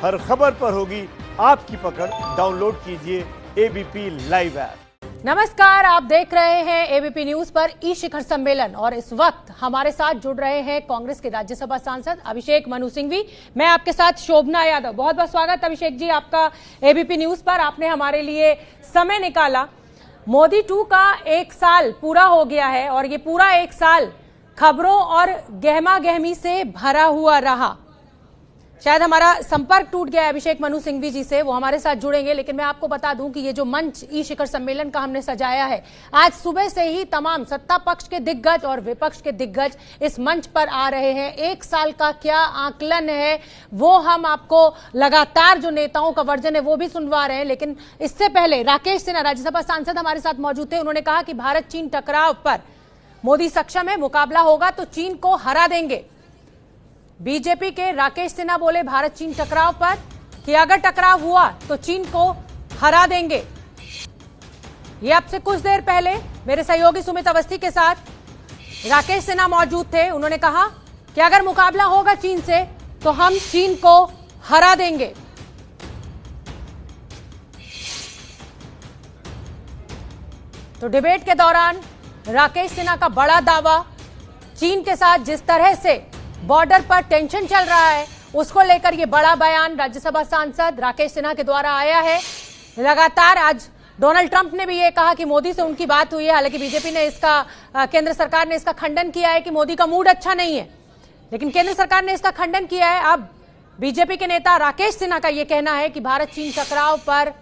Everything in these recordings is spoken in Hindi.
हर खबर पर होगी आपकी पकड़। डाउनलोड कीजिए एबीपी लाइव ऐप। नमस्कार, आप देख रहे हैं एबीपी न्यूज पर ई शिखर सम्मेलन और इस वक्त हमारे साथ जुड़ रहे हैं कांग्रेस के राज्यसभा सांसद अभिषेक मनु सिंघवी। मैं आपके साथ शोभना यादव। बहुत बहुत स्वागत अभिषेक जी आपका एबीपी न्यूज पर। आपने हमारे लिए समय निकाला। मोदी 2 का 1 साल पूरा हो गया है और ये पूरा 1 साल खबरों और गहमा गहमी से भरा हुआ रहा। शायद हमारा संपर्क टूट गया है अभिषेक मनु सिंघवी जी से, वो हमारे साथ जुड़ेंगे। लेकिन मैं आपको बता दूं कि ये जो मंच ई शिखर सम्मेलन का हमने सजाया है, आज सुबह से ही तमाम सत्ता पक्ष के दिग्गज और विपक्ष के दिग्गज इस मंच पर आ रहे हैं। 1 साल का क्या आकलन है वो हम आपको लगातार जो नेताओं का वर्जन है वो भी सुनवा रहे हैं। लेकिन इससे पहले राकेश सिन्हा राज्यसभा सांसद हमारे साथ मौजूद थे। उन्होंने कहा कि भारत चीन टकराव पर मोदी सक्षम है, मुकाबला होगा तो चीन को हरा देंगे। बीजेपी के राकेश सिन्हा बोले भारत चीन टकराव पर कि अगर टकराव हुआ तो चीन को हरा देंगे। ये अब से कुछ देर पहले मेरे सहयोगी सुमित अवस्थी के साथ राकेश सिन्हा मौजूद थे। उन्होंने कहा कि अगर मुकाबला होगा चीन से तो हम चीन को हरा देंगे। तो डिबेट के दौरान राकेश सिन्हा का बड़ा दावा, चीन के साथ जिस तरह से बॉर्डर पर टेंशन चल रहा है उसको लेकर ये बड़ा बयान राज्यसभा सांसद राकेश सिन्हा के द्वारा आया है। लगातार आज डोनाल्ड ट्रंप ने भी ये कहा कि मोदी से उनकी बात हुई है। हालांकि बीजेपी ने केंद्र सरकार ने इसका खंडन किया है कि मोदी का मूड अच्छा नहीं है, लेकिन केंद्र सरकार ने इसका खंडन किया है। अब बीजेपी के नेता राकेश सिन्हा का यह कहना है कि भारत चीन टकराव पर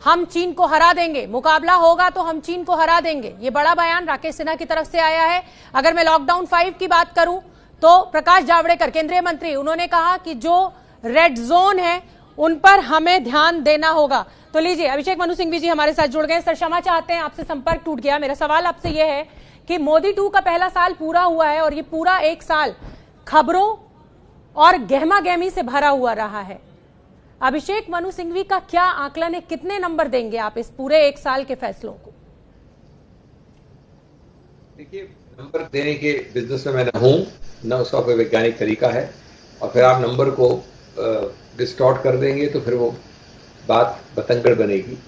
हम चीन को हरा देंगे, मुकाबला होगा तो हम चीन को हरा देंगे। ये बड़ा बयान राकेश सिन्हा की तरफ से आया है। अगर मैं लॉकडाउन 5 की बात करूं तो प्रकाश जावड़ेकर केंद्रीय मंत्री, उन्होंने कहा कि जो रेड जोन है उन पर हमें ध्यान देना होगा। तो लीजिए अभिषेक मनु सिंघवी जी हमारे साथ जुड़ गए। सर क्षमा चाहते हैं, आपसे संपर्क टूट गया। मेरा सवाल आपसे यह है कि मोदी 2 का पहला साल पूरा हुआ है और ये पूरा 1 साल खबरों और गहमा गहमी से भरा हुआ रहा है। अभिषेक मनु सिंघवी का क्या आकलन है, कितने नंबर देंगे आप इस पूरे 1 साल के फैसलों को? देखिए, नंबर देने के बिजनेस में मैं न हूं, न उसका कोई वैज्ञानिक तरीका है। और फिर आप नंबर को डिस्टॉर्ट कर देंगे तो फिर वो बात बतंगड़ बनेगी।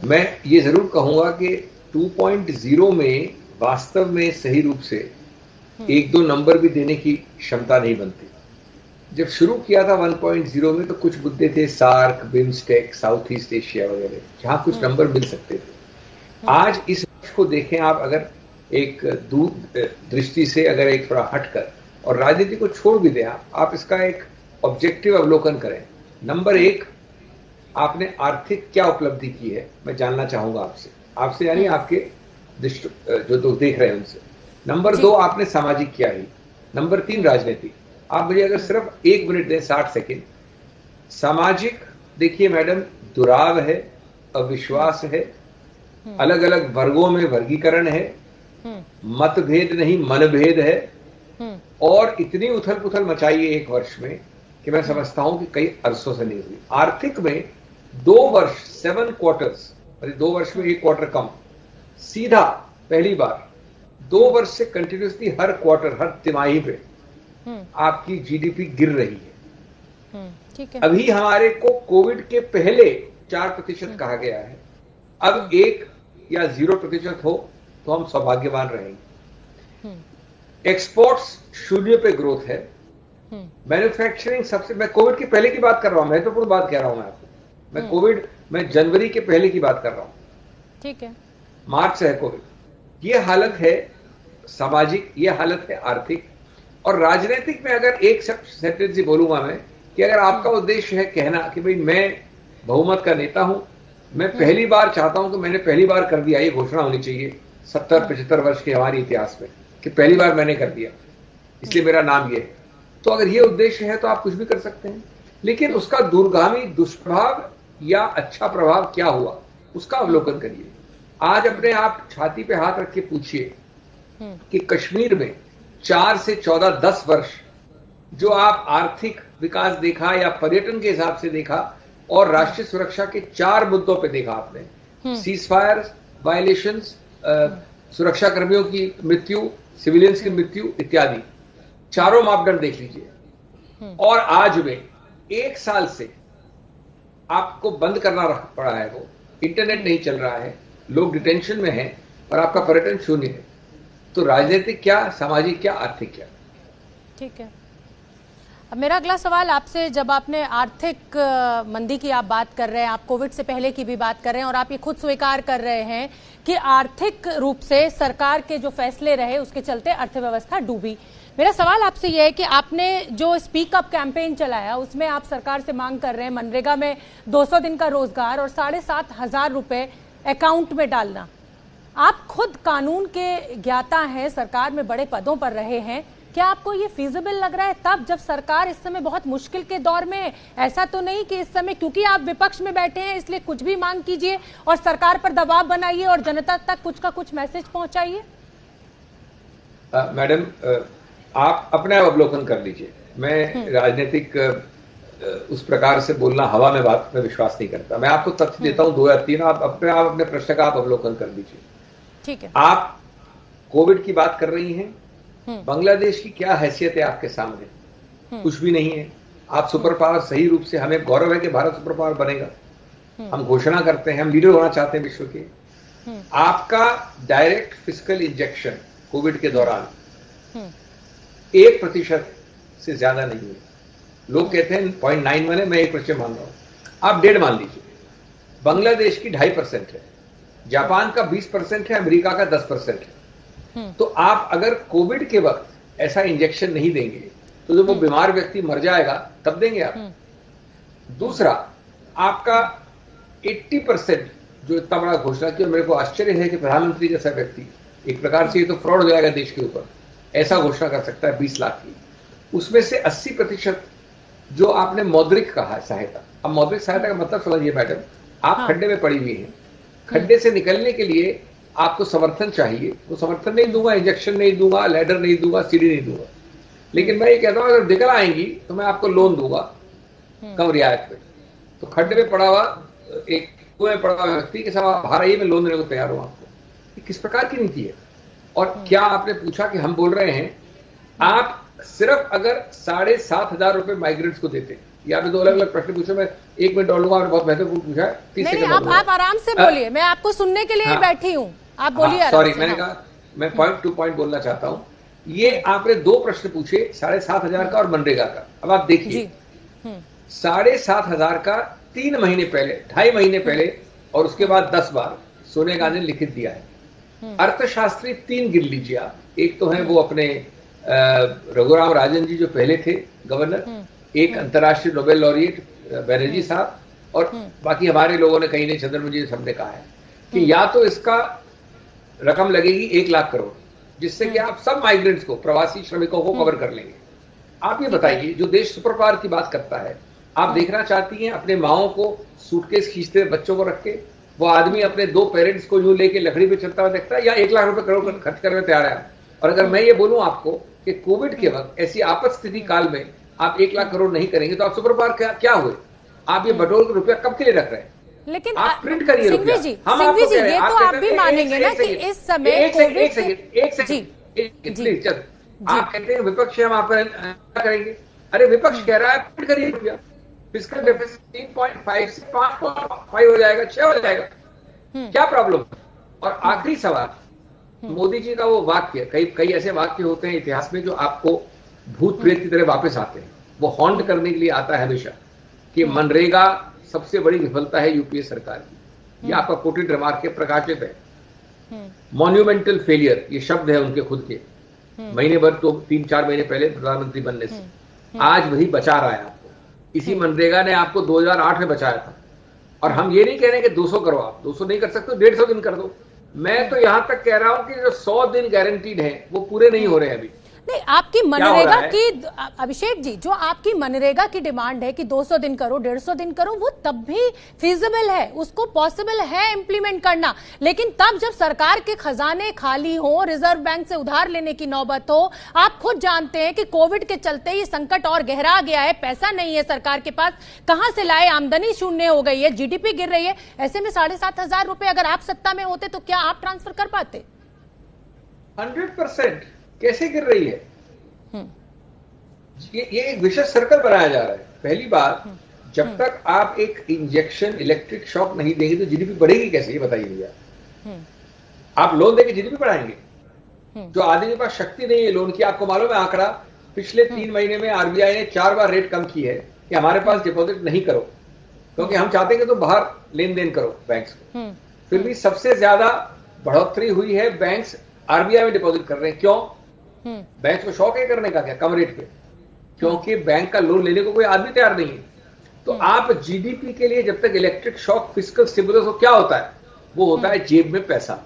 मैं ये जरूर कहूंगा कि 2.0 में वास्तव में सही रूप से 1-2 नंबर भी देने की क्षमता नहीं बनती। जब शुरू किया था 1.0 में तो कुछ मुद्दे थे, SAARC, BIMSTEC, south east Asia वगैरह, जहां कुछ नंबर मिल सकते थे। आज इस वर्ष को देखें आप, अगर एक दूर दृष्टि से, अगर एक थोड़ा हटकर और राजनीति को छोड़ भी दें, आप इसका एक ऑब्जेक्टिव अवलोकन करें। नंबर 1, आपने आर्थिक क्या उपलब्धि की है, मैं जानना चाहूंगा आपसे यानी आपके जो लोग देख रहे हैं उनसे। नंबर 2, आपने सामाजिक क्या ही। नंबर 3, राजनीतिक। आप मुझे अगर सिर्फ 1 मिनट दें, 60 सेकेंड। सामाजिक देखिए मैडम, दुराव है, अविश्वास है, अलग अलग वर्गों में वर्गीकरण है, मतभेद नहीं मनभेद है, और इतनी उथल पुथल मचाई है 1 वर्ष में कि मैं समझता हूं कि कई अरसों से नहीं हुई। आर्थिक में 2 वर्ष 7 क्वार्टर्स, 2 वर्ष में 1 क्वार्टर कम, सीधा पहली बार 2 वर्ष से कंटिन्यूसली हर क्वार्टर, हर तिमाही पे आपकी जीडीपी गिर रही है। ठीक है। अभी हमारे को कोविड के पहले 4% कहा गया है, अब 1 या 0% हो तो हम सौभाग्यवान रहेंगे। एक्सपोर्ट्स 0 पे ग्रोथ है। मैन्युफैक्चरिंग सबसे, मैं कोविड के पहले की बात कर रहा हूं, महत्वपूर्ण बात कह रहा हूं मैं आपको। मैं जनवरी के पहले की बात कर रहा हूं। ठीक है। मार्च से है कोविड। ये हालत है सामाजिक, ये हालत है आर्थिक। और राजनीतिक में अगर एक सेंटेंस ही बोलूंगा मैं, कि अगर आपका उद्देश्य है कहना कि भाई मैं बहुमत का नेता हूं, मैं पहली बार चाहता हूं कि मैंने पहली बार कर दिया, ये घोषणा होनी चाहिए 70-75 वर्ष के हमारे इतिहास में कि पहली बार मैंने कर दिया, इसलिए मेरा नाम ये है। तो अगर ये उद्देश्य है तो आप कुछ भी कर सकते हैं, लेकिन उसका दूरगामी दुष्प्रभाव या अच्छा प्रभाव क्या हुआ उसका अवलोकन करिए। आज अपने आप छाती पे हाथ रख के पूछिए कि कश्मीर में 4 से 14, 10 वर्ष जो आप आर्थिक विकास देखा या पर्यटन के हिसाब से देखा और राष्ट्रीय सुरक्षा के 4 मुद्दों पे देखा आपने, सीज फायर वायलेशंस, सुरक्षा कर्मियों की मृत्यु, सिविलियंस की मृत्यु इत्यादि, चारों मापदंड देख लीजिए। और आज में 1 साल से आपको बंद करना पड़ा है, वो इंटरनेट नहीं चल रहा है, लोग डिटेंशन में हैं और आपका पर्यटन शून्य है, तो राजनीतिक क्या, सामाजिक क्या, आर्थिक क्या? ठीक है। अब मेरा अगला सवाल आपसे, जब आपने आर्थिक मंदी की आप बात कर रहे हैं, आप कोविड से पहले की भी बात कर रहे हैं और आप ये खुद स्वीकार कर रहे हैं कि आर्थिक रूप से सरकार के जो फैसले रहे उसके चलते अर्थव्यवस्था डूबी। मेरा सवाल आपसे यह है कि आपने जो स्पीक अप कैंपेन चलाया उसमें आप सरकार से मांग कर रहे हैं मनरेगा में 200 दिन का रोजगार और 7,500 रुपए अकाउंट में डालना। आप खुद कानून के ज्ञाता हैं, सरकार में बड़े पदों पर रहे हैं, क्या आपको ये फीजिबल लग रहा है तब जब सरकार इस समय बहुत मुश्किल के दौर में है? ऐसा तो नहीं कि इस समय क्योंकि आप विपक्ष में बैठे हैं इसलिए कुछ भी मांग कीजिए और सरकार पर दबाव बनाइए और जनता तक कुछ का कुछ मैसेज पहुंचाइए? मैडम, आप अपने अवलोकन कर लीजिए। मैं राजनीतिक उस प्रकार से बोलना, हवा में बात में विश्वास नहीं करता। मैं आपको तथ्य देता हूं 2 या 3, आप अपने प्रश्न का आप अवलोकन कर लीजिए। ठीक है। आप कोविड की बात कर रही हैं, बांग्लादेश की क्या हैसियत है आपके सामने? कुछ भी नहीं है। आप सुपर पावर, सही रूप से हमें गौरव है कि भारत सुपर पावर बनेगा, हम घोषणा करते हैं, हम लीडर होना चाहते हैं विश्व के। आपका डायरेक्ट फिस्कल इंजेक्शन कोविड के दौरान 1% से ज्यादा नहीं है। लोग कहते हैं 0.91 है, मैं 1% मान रहा हूं, आप 1.5 मान लीजिए। बांग्लादेश की 2.5% है, जापान का 20% है, अमेरिका का 10% है। तो आप अगर कोविड के वक्त ऐसा इंजेक्शन नहीं देंगे तो जब वो बीमार व्यक्ति मर जाएगा तब देंगे आप। दूसरा, आपका 80% जो इतना बड़ा घोषणा की, और मेरे को आश्चर्य है कि प्रधानमंत्री जैसा व्यक्ति, एक प्रकार से ये तो फ्रॉड हो जाएगा देश के ऊपर, ऐसा घोषणा कर सकता है 20 लाख की। उसमें से 80% जो आपने मौद्रिक कहा सहायता, अब मौद्रिक सहायता का मतलब समझिए मैडम, आप खड्डे में पड़ी हुई हैं, खड्डे से निकलने के लिए आपको समर्थन चाहिए। वो समर्थन नहीं दूंगा, इंजेक्शन नहीं दूंगा, लैडर नहीं दूंगा, सीढ़ी नहीं दूंगा, लेकिन मैं ये कहता हूं अगर निकल आएंगी तो मैं आपको लोन दूंगा कम रियायत पे। तो खड्डे में पड़ा हुआ, एक कुएं में पड़ा हुआ व्यक्ति के साथ बाहर आइए, मैं लोन देने को तैयार हूं आपको। ये किस प्रकार की नीति है? और क्या आपने पूछा कि हम बोल रहे हैं, आप सिर्फ अगर 7,500 रुपए माइग्रेंट्स को देते, या आपने 2 अलग-अलग प्रश्न पूछे, मैं 1 मिनट और लूंगा, आपने बहुत महत्वपूर्ण पूछा है। 30 सेकंड आप आराम से बोलिए, मैं आपको सुनने के लिए ही बैठी हूँ, आप बोलिए। सॉरी, मैंने कहा मैं पॉइंट टू पॉइंट बोलना चाहता हूं। ये आपने 2 प्रश्न पूछे, 7,500 का और मनरेगा का। अब आप देखिए, 7,500 का 3 महीने पहले, 2.5 महीने पहले और उसके बाद 10 बार सोनिया गांधी ने लिखित दिया है। अर्थशास्त्री 3 गिन लीजिए आप। एक तो है वो अपने रघुराम राजन जी जो पहले थे गवर्नर, एक अंतर्राष्ट्रीय नोबेल लॉरिएट बैनर्जी साहब, और बाकी हमारे लोगों ने, कहीं नहीं, चंद्रमोहन जी सबने कहा है कि या तो इसका रकम लगेगी 1 लाख करोड़, जिससे कि आप सब माइग्रेंट्स को, प्रवासी श्रमिकों को कवर कर लेंगे। आप ये बताइए, जो देश सुपर पावर की बात करता है, आप देखना चाहती हैं अपने माओ को सूटकेस खींचते हुए बच्चों को रख के, वो आदमी अपने 2 पेरेंट्स को यूं लेके लकड़ी पे चलता हुआ देखता है, या 1 लाख रुपए करोड़ खर्च करने तैयार है? और अगर मैं ये बोलूं आपको कि कोविड के वक्त ऐसी आपात स्थिति काल में आप 1 लाख करोड़ नहीं करेंगे तो आप सुपर पावर क्या हुए? आप ये बटोर के रुपया कब के लिए रख रहे हैं? लेकिन आप प्रिंट करिए सिंघवी जी, ये तो आप भी मानेंगे ना कि इस समय एक सेकंड प्लीज, आप कहते हैं विपक्ष हम आप करेंगे। अरे विपक्ष कह रहा है प्रिंट करिए रुपया, फिस्कल डेफिसिट 3.5 से 5.5 हो जाएगा, 6 हो जाएगा, क्या प्रॉब्लम? और आखिरी सवाल, मोदी जी का वो वाक्य, कई ऐसे वाक्य होते हैं इतिहास में जो आपको भूत प्रेत की तरह वापस आते हैं, वो हॉन्ट करने के लिए आता है हमेशा, कि मनरेगा सबसे बड़ी विफलता है यूपीए सरकार की। ये आपका कोटेड रिमार्क के प्रकाशित है। मॉन्यूमेंटल फेलियर, ये शब्द है उनके खुद के। महीने भर तो 3-4 महीने पहले प्रधानमंत्री बनने से आज वही बचा रहा है आपको। इसी मनरेगा ने आपको 2008 में बचाया था। और हम ये नहीं कह रहे कि 200 करो, आप 200 नहीं कर सकते, 150 दिन कर दो। मैं तो यहां तक कह रहा हूं कि जो 100 दिन गारंटीड है वो पूरे नहीं हो रहे हैं अभी। नहीं, आपकी मनरेगा की, अभिषेक जी, जो आपकी मनरेगा की डिमांड है कि 200 दिन करो, 150 दिन करो, वो तब भी फीजिबल है, उसको पॉसिबल है इंप्लीमेंट करना। लेकिन तब जब सरकार के खजाने खाली हो, रिजर्व बैंक से उधार लेने की नौबत हो, आप खुद जानते हैं कि कोविड के चलते ही संकट और गहरा गया है, पैसा नहीं है सरकार के पास, कहां से लाए, आमदनी शून्य हो गई है, जीडीपी गिर रही है। ऐसे में 7,500 रुपए अगर आप सत्ता में होते तो क्या आप ट्रांसफर कर पाते? 100% कैसे गिर रही है? ये एक विशेष सर्कल बनाया जा रहा है। पहली बात, जब तक आप एक इंजेक्शन इलेक्ट्रिक शॉक नहीं देंगे तो जीडीपी बढ़ेगी कैसे, ये बताइए भैया। आप लोन देके जीडीपी बढ़ाएंगे? जो आदमी के पास शक्ति नहीं है लोन की, आपको मालूम है आंकड़ा, पिछले 3 महीने में आरबीआई ने 4 बार रेट कम की है कि हमारे पास डिपॉजिट नहीं करो, क्योंकि हम चाहते हैं कि तुम बाहर लेन देन करो बैंक्स को। फिर भी सबसे ज्यादा बढ़ोतरी हुई है, बैंक्स आरबीआई में डिपॉजिट कर रहे हैं। क्यों? बैंक को शौक है करने का क्या कम रेट पे? क्योंकि बैंक का लोन लेने को कोई आदमी तैयार नहीं है। तो आप जीडीपी के लिए जब तक इलेक्ट्रिक शॉक, फिस्कल स्टिमुलस हो, क्या होता है? वो होता है जेब में पैसा।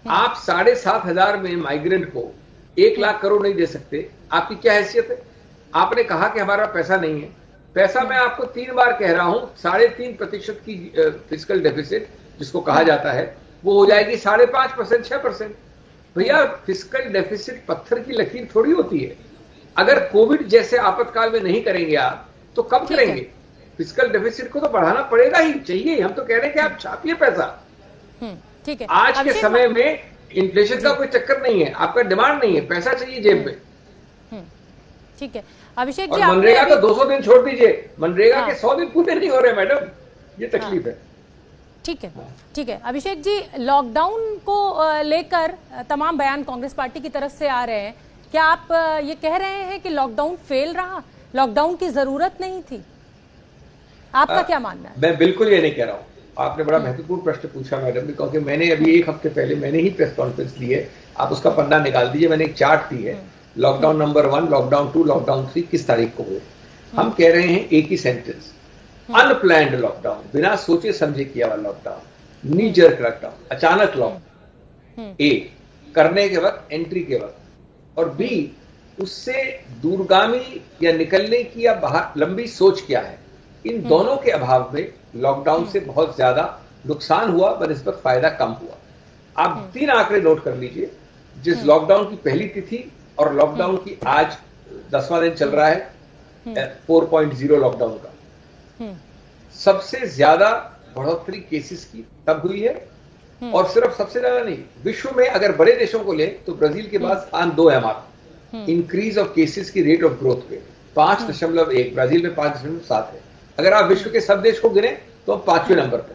आप 7,500 में माइग्रेंट को 1 लाख करोड़ नहीं दे सकते, आपकी क्या हैसियत है? आपने कहा कि हमारा पैसा नहीं है। पैसा मैं आपको 3 बार कह रहा हूं, 3.5% की फिस्कल डेफिसिट जिसको कहा जाता है, वो हो जाएगी 5.5%, 6%। भैया फिस्कल डेफिसिट पत्थर की लकीर थोड़ी होती है। अगर कोविड जैसे आपातकाल में नहीं करेंगे आप, तो कब करेंगे? फिस्कल डेफिसिट को तो बढ़ाना पड़ेगा ही, चाहिए। हम तो कह रहे हैं कि आप छापिए पैसा। ठीक है। आज के समय में इन्फ्लेशन का कोई चक्कर नहीं है, आपका डिमांड नहीं है, पैसा चाहिए जेब में। ठीक है अभिषेक जी, मनरेगा का 200 दिन छोड़ दीजिए, मनरेगा के 100 दिन पूरे नहीं हो रहे मैडम, ये तकलीफ है। ठीक है, ठीक है अभिषेक जी, लॉकडाउन को लेकर तमाम बयान कांग्रेस पार्टी की तरफ से आ रहे हैं। क्या आप ये कह रहे हैं कि लॉकडाउन फेल रहा, लॉकडाउन की जरूरत नहीं थी? आपका क्या मानना है? मैं बिल्कुल ये नहीं कह रहा हूं। आपने बड़ा महत्वपूर्ण प्रश्न पूछा मैडम, क्योंकि मैंने अभी 1 हफ्ते पहले मैंने ही प्रेस कॉन्फ्रेंस ली है। आप उसका पन्ना निकाल दीजिए, मैंने एक चार्ट दी है, लॉकडाउन नंबर 1, लॉकडाउन 2, लॉकडाउन 3 किस तारीख को हुए। हम कह रहे हैं एक ही सेंटेंस, अनप्लैंड लॉकडाउन, बिना सोचे समझे किया हुआ लॉकडाउन, नी जर्क लॉकडाउन, अचानक लॉकडाउन। ए, करने के वक्त, एंट्री के वक्त, और बी, उससे दूरगामी या निकलने की या बाहर लंबी सोच क्या है। इन दोनों के अभाव में लॉकडाउन से बहुत ज्यादा नुकसान हुआ, बनिस्बत फायदा कम हुआ। आप 3 आंकड़े नोट कर लीजिए, जिस लॉकडाउन की पहली तिथि और लॉकडाउन की आज 10वां दिन चल रहा है 4.0 लॉकडाउन का, सबसे ज्यादा बढ़ोतरी केसेस की तब हुई है। और सिर्फ सबसे ज्यादा नहीं, विश्व में अगर बड़े देशों को ले तो ब्राजील के बाद स्थान 2 है हमारा इंक्रीज ऑफ केसेस की रेट ऑफ ग्रोथ पे, 5.1, ब्राजील में 5.7 है। अगर आप विश्व के सब देश को गिने तो हम 5वें नंबर पे।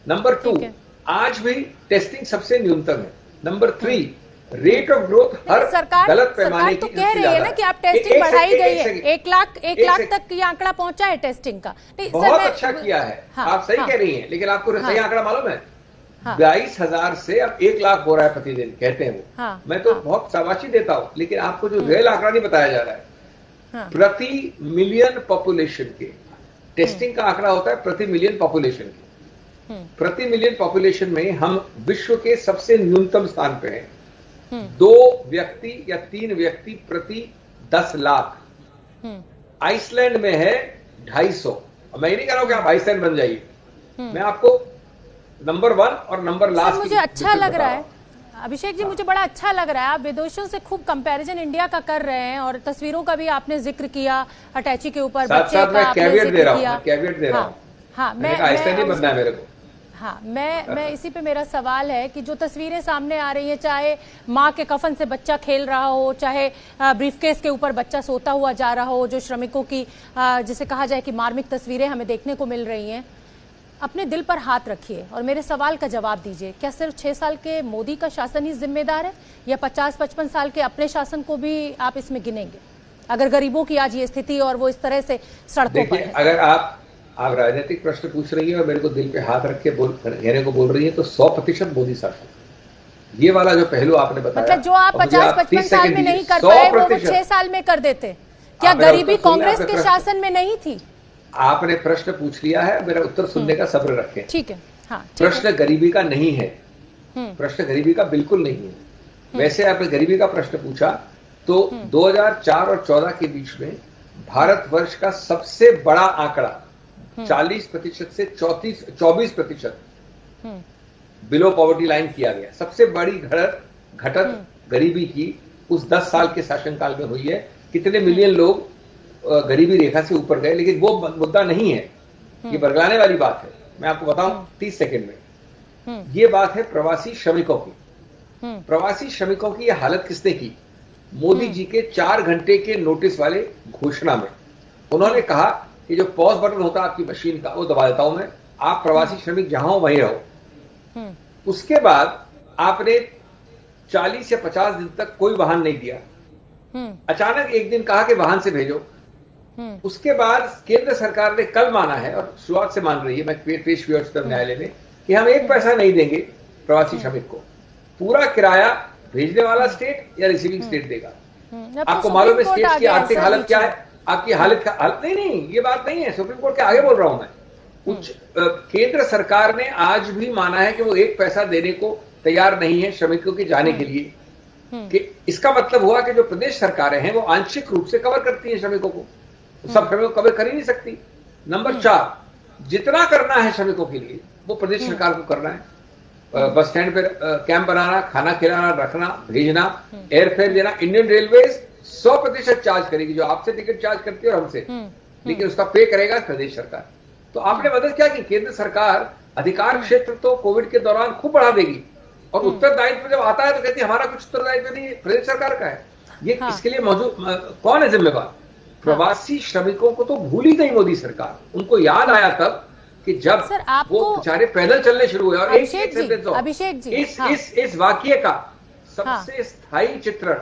नंबर 2, आज भी टेस्टिंग सबसे न्यूनतम है। नंबर 3, रेट ऑफ ग्रोथ हर गलत पैमाने की, तो कह रही है ना कि आप टेस्टिंग बढ़ाई गई है, 1 लाख तक ये आंकड़ा पहुंचा है टेस्टिंग का। बहुत अच्छा किया है, आप सही कह रही हैं, लेकिन आपको सही आंकड़ा मालूम है? 22,000 से अब 1 लाख हो रहा है प्रतिदिन, कहते हैं वो। मैं तो बहुत शाबाशी देता हूं, लेकिन आपको जो रियल आंकड़ा नहीं बताया जा रहा है। प्रति मिलियन पॉपुलेशन के, टेस्टिंग का आंकड़ा होता है प्रति मिलियन पॉपुलेशन की। प्रति मिलियन पॉपुलेशन में हम विश्व के सबसे न्यूनतम स्थान पे हैं। 2 व्यक्ति या 3 व्यक्ति प्रति 10 लाख। आइसलैंड में है 250। मैं ये नहीं कह रहा हूं कि आप आइसलैंड बन जाइए, मैं आपको नंबर 1 और नंबर लास्ट मुझे अच्छा लग रहा है अभिषेक जी, मुझे बड़ा अच्छा लग रहा है। आप विदेशों से खूब कंपैरिजन इंडिया का कर रहे हैं, और तस्वीरों का भी आपने जिक्र किया अटैची के ऊपर, बच्चे का आपने जिक्र किया। कैविएट दे रहा हूं। हाँ, मैं इसी पे मेरा सवाल है कि जो तस्वीरें सामने आ रही है, चाहे माँ के कफन से बच्चा खेल रहा हो, चाहे ब्रीफकेस के ऊपर बच्चा सोता हुआ जा रहा हो, जो श्रमिकों की जिसे कहा जाए कि मार्मिक तस्वीरें हमें देखने को मिल रही हैं, अपने दिल पर हाथ रखिए और मेरे सवाल का जवाब दीजिए। क्या सिर्फ 6 साल के मोदी का शासन ही जिम्मेदार है, या 50-55 साल के अपने शासन को भी आप इसमें गिनेंगे, अगर गरीबों की आज ये स्थिति और वो इस तरह से सड़कों पर है? अगर आप राजनीतिक प्रश्न पूछ रही है और मेरे को दिल पे हाथ रख के कहने को बोल रही है, तो 100% मोदी शासन। ये वाला जो पहलू आपने बताया, मतलब जो आप 50-55 साल में नहीं कर पाए वो 6 साल में कर देते। क्या गरीबी कांग्रेस के शासन में नहीं थी? आपने प्रश्न पूछ लिया है, मेरा उत्तर सुनने का सब्र रखें। ठीक है। हाँ, प्रश्न गरीबी का नहीं है, प्रश्न गरीबी का बिल्कुल नहीं है। वैसे आपने गरीबी का प्रश्न पूछा तो 2004 और 14 के बीच में भारतवर्ष का सबसे बड़ा आंकड़ा 40% से 24% बिलो पॉवर्टी लाइन किया गया। सबसे बड़ी घटत गरीबी की उस 10 साल के शासनकाल में हुई है। कितने मिलियन लोग गरीबी रेखा से ऊपर गए, लेकिन वो मुद्दा नहीं है, ये बरगलाने वाली बात है। मैं आपको बताऊं 30 सेकंड में। ये बात है प्रवासी श्रमिकों की। प्रवासी श्रमिकों की ये हालत किसने की? मोदी जी के 4 घंटे के नोटिस वाले घोषणा में उन्होंने कहा कि जो पॉज बटन होता है आपकी मशीन का, वो दबा देता हूं मैं, आप प्रवासी श्रमिक जहां हो वहीं रहो। उसके बाद आपने 40 या 50 दिन तक कोई वाहन नहीं दिया, अचानक एक दिन कहा कि वाहन से भेजो। उसके बाद केंद्र सरकार ने कल माना है और शुरुआत से मान रही है, मैं पेश हुआ उच्चतम न्यायालय में, कि हम 1 पैसा नहीं देंगे प्रवासी श्रमिक को, पूरा किराया भेजने वाला स्टेट या रिसीविंग स्टेट देगा। आपको मालूम है स्टेट की आर्थिक हालत क्या है, आपकी हालत नहीं, ये बात नहीं है, सुप्रीम कोर्ट के आगे बोल रहा हूं मैं। केंद्र सरकार ने आज भी माना है कि वो 1 पैसा देने को तैयार नहीं है श्रमिकों के जाने के लिए, कि इसका मतलब हुआ कि जो प्रदेश सरकारें हैं वो आंशिक रूप से कवर करती हैं श्रमिकों को, सब श्रमिकों को कवर कर ही नहीं सकती। नंबर 4, जितना करना है श्रमिकों के लिए वो प्रदेश सरकार को करना है। बस स्टैंड पे कैंप बनाना, खाना खिलाना, रखना, भेजना, एयरफेयर देना। इंडियन रेलवेज 100% चार्ज करेगी, जो आपसे टिकट चार्ज करती है और हमसे, लेकिन उसका पे करेगा प्रदेश सरकार। तो आपने मदद क्या की, केंद्र सरकार अधिकार क्षेत्र तो कोविड के दौरान खूब बढ़ा देगी, और उत्तरदायित्व जब आता है तो कहती है हमारा कुछ उत्तरदायित्व नहीं, प्रदेश सरकार का है ये। इसके लिए मौजूद कौन है जिम्मेवार? प्रवासी श्रमिकों को तो भूल ही गई मोदी सरकार। उनको याद आया तब कि जब वो बेचारे पैदल चलने शुरू हुए। और अभिषेक जी, इस वाक्य का सबसे स्थायी चित्रण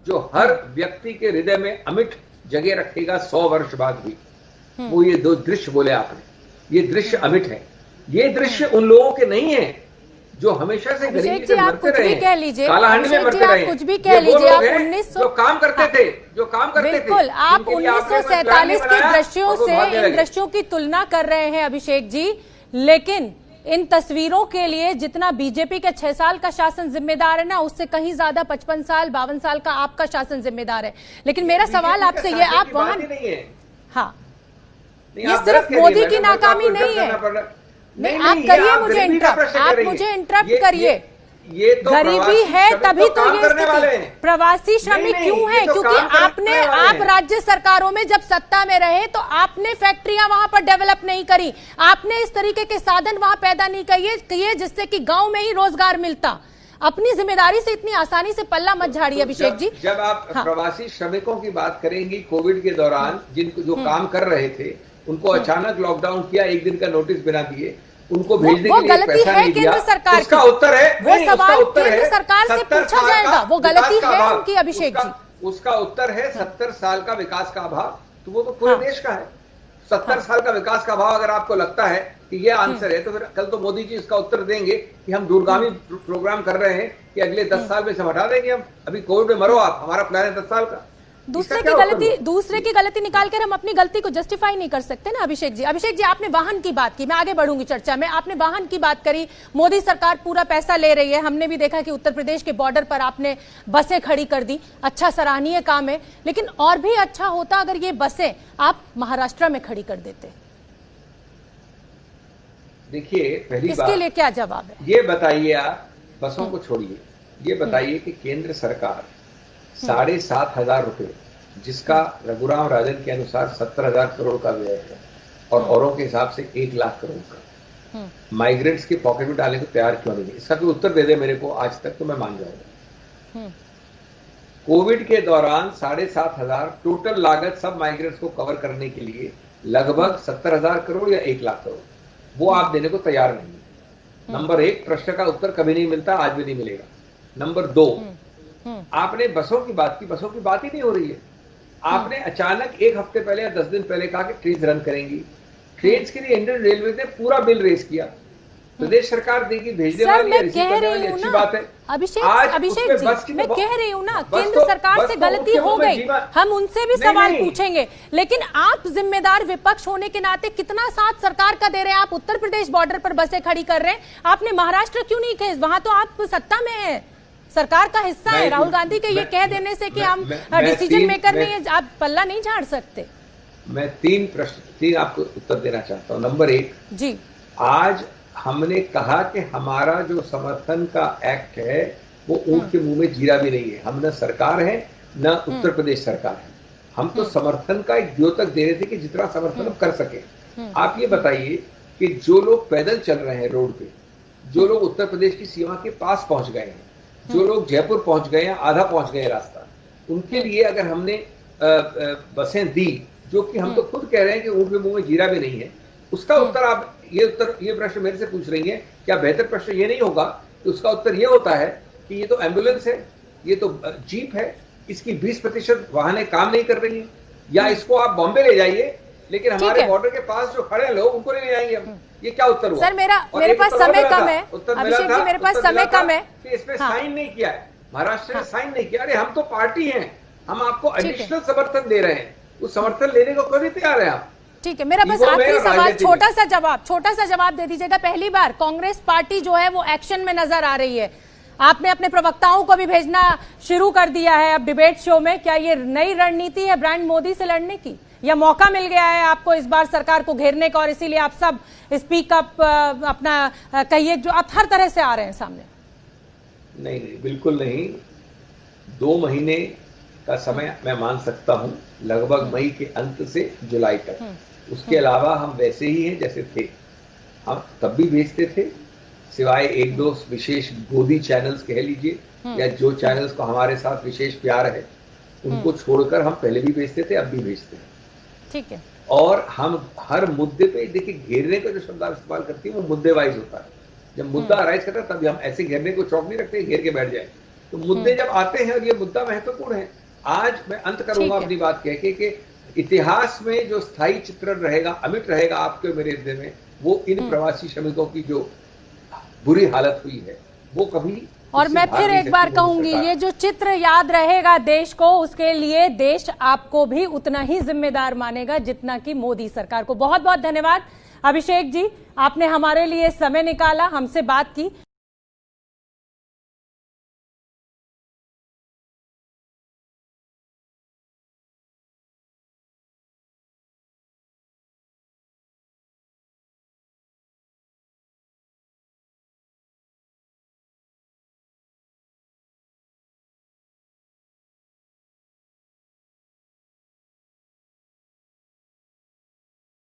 जो हर व्यक्ति के हृदय में अमिट जगह रखेगा 100 वर्ष बाद भी, वो ये 2 दृश्य बोले आपने, ये दृश्य अमिट है। ये दृश्य उन लोगों के नहीं है जो हमेशा से गरीबी से मरते रहे, कालाहांडी में मरते रहे, कुछ भी कह लीजिए, आप 1900 जो काम करते थे, बिल्कुल आप 1947 के दृश्यों से इन दृश्यों की तुलना कर रहे हैं अभिषेक जी, लेकिन इन तस्वीरों के लिए जितना बीजेपी के 6 साल का शासन जिम्मेदार है ना, उससे कहीं ज्यादा 55 साल 52 साल का आपका शासन जिम्मेदार है। लेकिन मेरा सवाल आपसे ये, आप वहां, हाँ, ये सिर्फ मोदी की नाकामी नहीं है। नहीं, आप करिए मुझे इंटरप्ट, आप मुझे इंटरप्ट करिए। ये तो गरीबी है तभी तो ये स्थिति। प्रवासी श्रमिक क्यों है? क्योंकि आप राज्य सरकारों में जब सत्ता में रहे तो आपने फैक्ट्रियां वहां पर डेवलप नहीं करी, आपने इस तरीके के साधन वहां पैदा नहीं किए जिससे कि गांव में ही रोजगार मिलता। अपनी जिम्मेदारी से इतनी आसानी से पल्ला मत झाड़िए अभिषेक जी। जब आप प्रवासी श्रमिकों की बात करेंगी, कोविड के दौरान जिनको जो काम कर रहे थे उनको अचानक लॉकडाउन किया, 1 दिन का नोटिस बिना दिए, उनको भेजने के लिए पैसा नहीं दिया। केंद्र सरकार उसका उत्तर है, वो सवाल केंद्र सरकार से पूछा जाएगा, वो गलती है उनकी अभिषेक जी। उसका उत्तर है 70 साल का विकास का अभाव। तो वो तो पूरे देश का है। 70 साल का विकास का अभाव अगर आपको लगता है कि ये आंसर है, तो फिर कल तो मोदी जी इसका उत्तर देंगे कि हम दूरगामी प्रोग्राम कर रहे हैं कि अगले 10 साल में से हटा देंगे हम, अभी कोविड में मरो आप, हमारा प्लान है 10 साल का। दूसरे की गलती निकालकर हम अपनी गलती को जस्टिफाई नहीं कर सकते ना अभिषेक जी। अभिषेक जी, आपने वाहन की बात की, मैं आगे बढ़ूंगी चर्चा में। आपने वाहन की बात करी, मोदी सरकार पूरा पैसा ले रही है। हमने भी देखा कि उत्तर प्रदेश के बॉर्डर पर आपने बसें खड़ी कर दी, अच्छा सराहनीय काम है, लेकिन और भी अच्छा होता अगर ये बसें आप महाराष्ट्र में खड़ी कर देते। देखिए, पहली बात, इसके लिए क्या जवाब है ये बताइए। आप बसों को छोड़िए, ये बताइए कि केंद्र सरकार 7,500 रुपए, जिसका रघुराम राजन के अनुसार 70,000 करोड़ का व्यय है और औरों के हिसाब से 1 लाख करोड़ का, माइग्रेंट्स के पॉकेट में डालने को तैयार क्यों नहीं? इसका कोई उत्तर दे दे मेरे को आज तक, तो मैं मान जाऊंगा। कोविड के दौरान 7,500 टोटल लागत सब माइग्रेंट्स को कवर करने के लिए लगभग 70,000 करोड़ या 1 लाख करोड़, वो आप देने को तैयार नहीं। नंबर 1, प्रश्न का उत्तर कभी नहीं मिलता, आज भी नहीं मिलेगा। नंबर 2, आपने बसों की बात की, बसों की बात ही नहीं हो रही है। आपने अचानक 1 हफ्ते पहले या 10 दिन पहले कहा कि ट्रेन रन करेंगी। ट्रेन के लिए इंडियन रेलवे ने पूरा बिल रेस किया, प्रदेश सरकार देगी, भेजने वाली है, रिसीव करने वाली, अच्छी बात है। अभिषेक जी, मैं कह रही हूँ ना, केंद्र सरकार से गलती हो गई, हम उनसे भी सवाल पूछेंगे, लेकिन आप जिम्मेदार विपक्ष होने के नाते कितना साथ सरकार का दे रहे हैं? आप उत्तर प्रदेश बॉर्डर पर बसें खड़ी कर रहे हैं, आपने महाराष्ट्र क्यों नहीं किए? वहां तो आप सत्ता में है, सरकार का हिस्सा है। राहुल गांधी के ये कह देने से कि हम डिसीजन मेकर नहीं है, आप पल्ला नहीं झाड़ सकते। मैं 3 आपको उत्तर देना चाहता हूं। नंबर 1 जी, आज हमने कहा कि हमारा जो समर्थन का एक्ट है वो ऊंट के मुंह में जीरा भी नहीं है। हम न सरकार है न उत्तर प्रदेश सरकार है, हम तो समर्थन का एक द्योतक दे रहे थे कि जितना समर्थन हम कर सके। आप ये बताइए कि जो लोग पैदल चल रहे हैं रोड पे, जो लोग उत्तर प्रदेश की सीमा के पास पहुंच गए हैं, जो लोग जयपुर पहुंच गए हैं, आधा पहुंच गए रास्ता, उनके लिए अगर हमने बसें दी जो कि हम तो खुद कह रहे हैं कि ऊँट के मुंह में जीरा भी नहीं है, उसका उत्तर आप ये प्रश्न मेरे से पूछ रही हैं, क्या बेहतर प्रश्न ये नहीं होगा कि उसका उत्तर ये होता है कि ये तो एम्बुलेंस है, ये तो जीप है, इसकी 20% वाहनें काम नहीं कर रही हैं, या इसको आप बॉम्बे ले जाइए लेकिन हमारे बॉर्डर के पास जो खड़े हैं लोग उनको नहीं ले जाएंगे हम। ये क्या उत्तर हुआ? सर मेरे पास समय कम है, अभिषेक जी मेरे पास समय कम है। इस पे साइन नहीं किया है, महाराष्ट्र ने साइन नहीं किया। अरे हम तो पार्टी हैं, हम आपको एडिशनल समर्थन दे रहे हैं, उस समर्थन लेने को कभी तैयार है आप। ठीक है, मेरा बस आखिरी सवाल, छोटा सा जवाब दे दीजिएगा। पहली बार कांग्रेस पार्टी जो है वो एक्शन में नजर आ रही है, आपने अपने प्रवक्ताओं को भी भेजना शुरू कर दिया है अब डिबेट शो में। क्या ये नई रणनीति है ब्रांड मोदी से लड़ने की, या मौका मिल गया है आपको इस बार सरकार को घेरने का और इसीलिए आप सब स्पीक अप अपना कहिए जो आप हर तरह से आ रहे हैं सामने? नहीं, बिल्कुल नहीं। 2 महीने का समय मैं मान सकता हूं, लगभग मई के अंत से जुलाई तक। उसके अलावा हम वैसे ही हैं जैसे थे, हम तब भी भेजते थे, सिवाय 1-2 विशेष गोदी चैनल्स कह लीजिए, या जो चैनल्स को हमारे साथ विशेष प्यार है उनको छोड़कर हम पहले भी भेजते थे, अब भी भेजते हैं। ठीक है। और हम हर मुद्दे पे, देखिए घेरने का जो शब्द आप इस्तेमाल करती है वो मुद्दे वाइज होता है। जब मुद्दा अराइज करता है तभी हम ऐसे घेरने को चौक नहीं रखते घेर के बैठ जाए। तो मुद्दे जब आते हैं और ये मुद्दा महत्वपूर्ण है, आज मैं अंत करूंगा अपनी बात कह के कि इतिहास में जो स्थायी चित्रण रहेगा, अमिट रहेगा आपके मेरे हृदय में, वो इन प्रवासी श्रमिकों की जो बुरी हालत हुई है वो कभी। और मैं फिर एक बार कहूंगी, ये जो चित्र याद रहेगा देश को, उसके लिए देश आपको भी उतना ही जिम्मेदार मानेगा जितना कि मोदी सरकार को। बहुत बहुत धन्यवाद अभिषेक जी, आपने हमारे लिए समय निकाला, हमसे बात की।